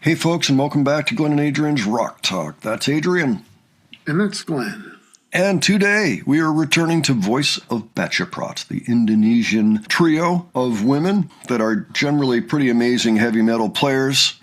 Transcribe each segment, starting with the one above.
Hey folks, and welcome back to Glenn and Adrian's Rock Talk. That's Adrian. And that's Glenn. And today we are returning to Voice of Baceprot, the Indonesian trio of women that are generally pretty amazing heavy metal players.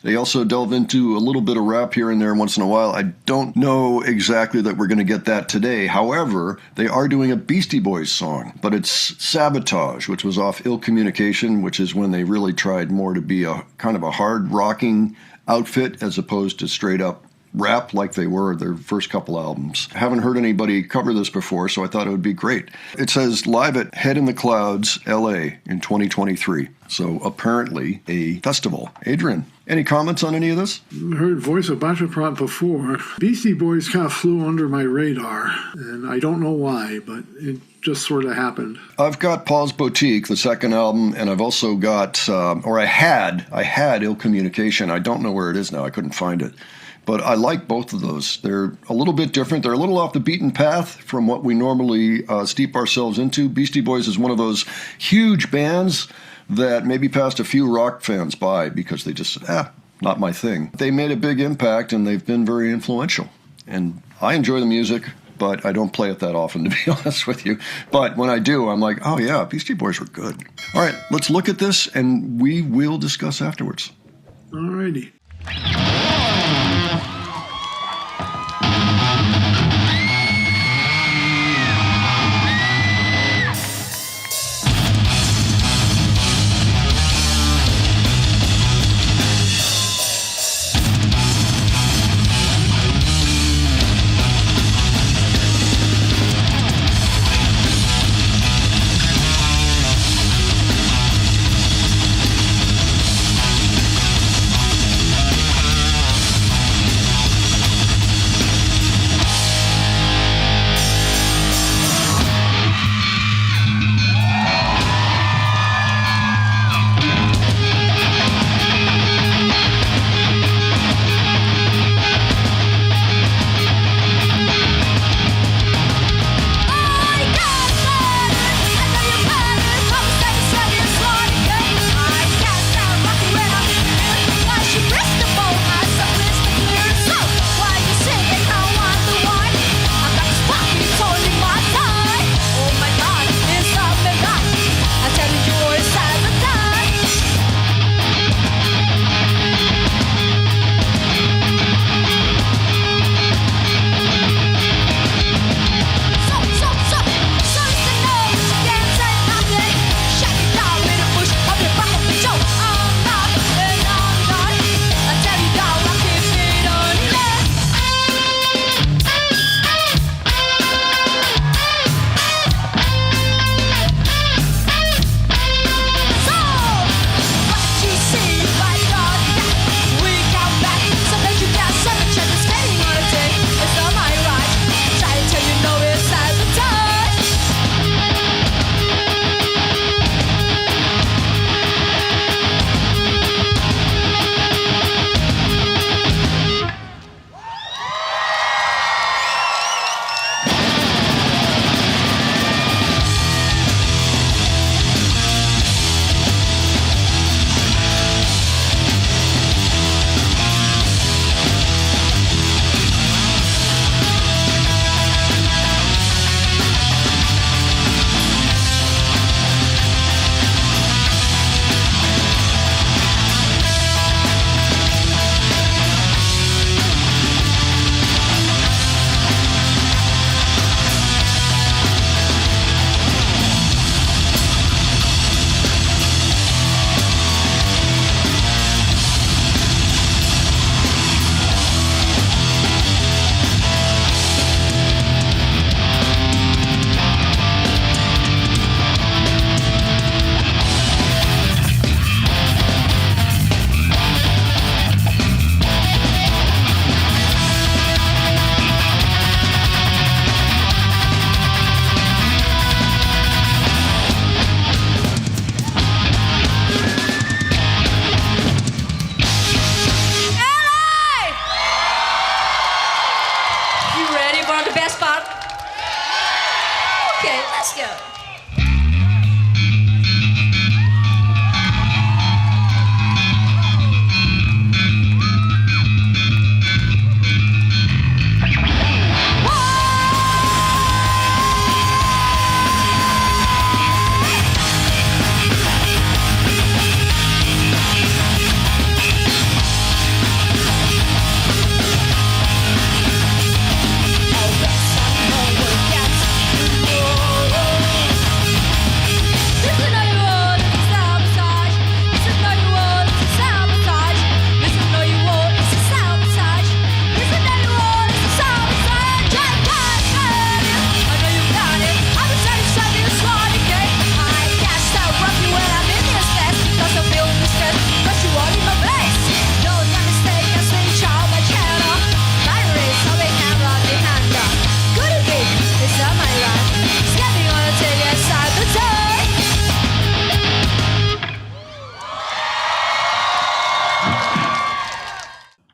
They also delve into a little bit of rap here and there once in a while. I don't know exactly that we're going to get that today. However, they are doing a Beastie Boys song, but it's Sabotage, which was off Ill Communication, which is when they really tried more to be a kind of a hard rocking outfit as opposed to straight up rap like they were their first couple albums. I haven't heard anybody cover this before, so I thought it would be great. It says live at Head in the Clouds, LA in 2023. So apparently a festival. Adrian, any comments on any of this? I heard Voice of Baceprot before. Beastie Boys kind of flew under my radar, and I don't know why, but it just sort of happened. I've got Paul's Boutique, the second album, and I've also got, I had Ill Communication. I don't know where it is now. I couldn't find it. But I like both of those. They're a little bit different. They're a little off the beaten path from what we normally steep ourselves into. Beastie Boys is one of those huge bands that maybe passed a few rock fans by because they just, not my thing. They made a big impact, and they've been very influential. And I enjoy the music, but I don't play it that often, to be honest with you. But when I do, I'm like, oh yeah, Beastie Boys were good. All right, let's look at this, and we will discuss afterwards. All righty.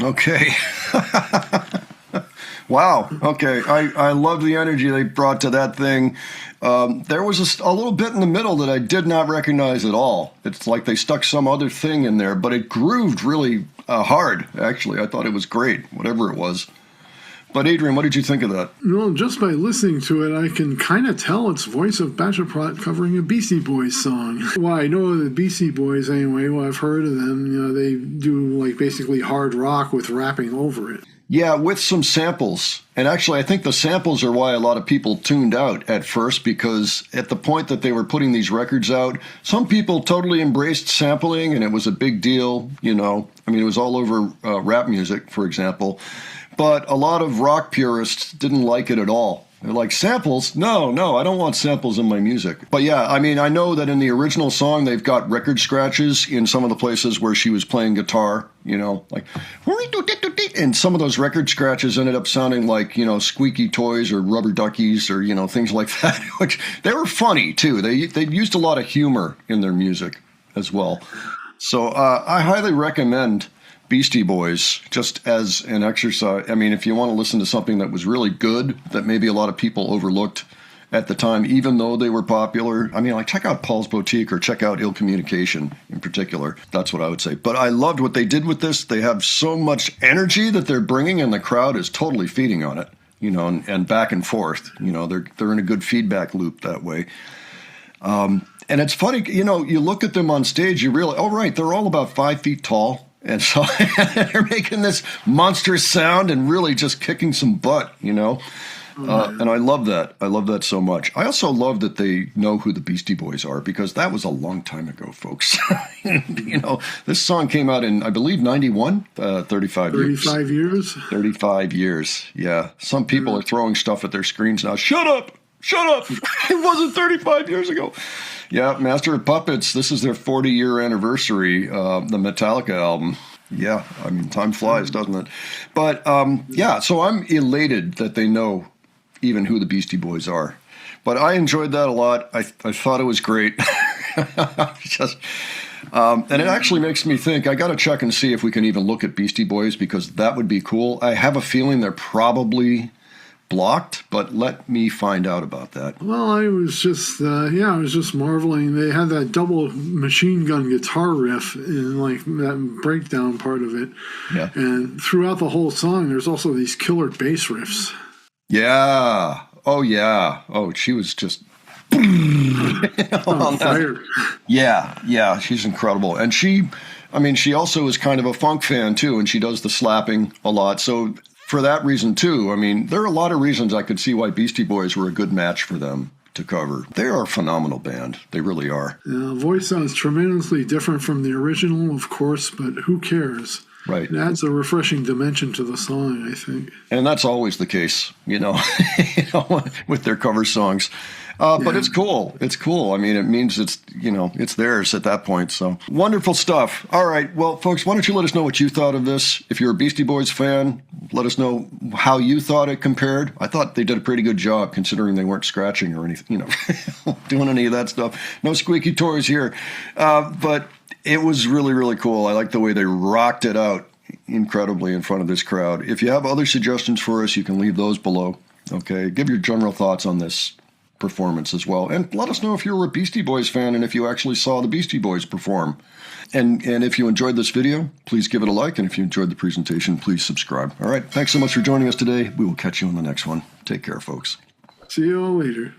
Okay. Wow. Okay. I love the energy they brought to that thing. There was a little bit in the middle that I did not recognize at all. It's like they stuck some other thing in there, but it grooved really hard, actually. I thought it was great, whatever it was. But Adrian, what did you think of that? Well, just by listening to it, I can kind of tell it's Voice of Baceprot covering a Beastie Boys song. Well, I know the Beastie Boys anyway. Well, I've heard of them. You know, they do like basically hard rock with rapping over it. Yeah, with some samples. And actually, I think the samples are why a lot of people tuned out at first, because at the point that they were putting these records out, some people totally embraced sampling, and it was a big deal, you know. I mean, it was all over rap music, for example. But a lot of rock purists didn't like it at all. They're like, samples? No, I don't want samples in my music. But yeah, I mean, I know that in the original song, they've got record scratches in some of the places where she was playing guitar, you know, like, and some of those record scratches ended up sounding like, you know, squeaky toys or rubber duckies or, you know, things like that, which they were funny too. They used a lot of humor in their music as well. So I highly recommend Beastie Boys just as an exercise. I mean, if you want to listen to something that was really good that maybe a lot of people overlooked at the time, even though they were popular, I mean, like, check out Paul's Boutique or check out Ill Communication in particular. That's what I would say. But I loved what they did with this. They have so much energy that they're bringing, and the crowd is totally feeding on it, you know, and back and forth. You know, they're in a good feedback loop that way. And it's funny, you know, you look at them on stage, you realize, oh, right, they're all about 5 feet tall. And so they're making this monstrous sound and really just kicking some butt, you know. And I love that. I love that so much. I also love that they know who the Beastie Boys are, because that was a long time ago, folks. You know, this song came out in, I believe, 91, 35 years. 35 years? 35 years, yeah. Some people are throwing stuff at their screens now. Shut up! It wasn't 35 years ago. Yeah, Master of Puppets, this is their 40-year anniversary, the Metallica album. Yeah, I mean, time flies, doesn't it? But, yeah, so I'm elated that they know even who the Beastie Boys are. But I enjoyed that a lot. I thought it was great. And it actually makes me think, I got to check and see if we can even look at Beastie Boys, because that would be cool. I have a feeling they're probably blocked, but let me find out about that. Well, I was just marveling. They had that double machine gun guitar riff in like that breakdown part of it. Yeah. And throughout the whole song, there's also these killer bass riffs. Yeah. Oh, yeah. Oh, she was just on fire. Yeah. She's incredible. And she also is kind of a funk fan too, and she does the slapping a lot. So for that reason, too, I mean, there are a lot of reasons I could see why Beastie Boys were a good match for them to cover. They are a phenomenal band. They really are. Yeah, voice sounds tremendously different from the original, of course, but who cares? Right. It adds a refreshing dimension to the song, I think. And that's always the case, you know, with their cover songs. But it's cool. It's cool. I mean, it means it's theirs at that point. So wonderful stuff. All right. Well, folks, why don't you let us know what you thought of this? If you're a Beastie Boys fan, let us know how you thought it compared. I thought they did a pretty good job, considering they weren't scratching or anything, you know, doing any of that stuff. No squeaky toys here. But it was really, really cool. I like the way they rocked it out incredibly in front of this crowd. If you have other suggestions for us, you can leave those below. Okay. Give your general thoughts on this performance as well, and let us know if you're a Beastie Boys fan and if you actually saw the Beastie Boys perform. And if you enjoyed this video, please give it a like, and if you enjoyed the presentation, please subscribe. All right, thanks so much for joining us today. We will catch you on the next one. Take care, folks. See you all later.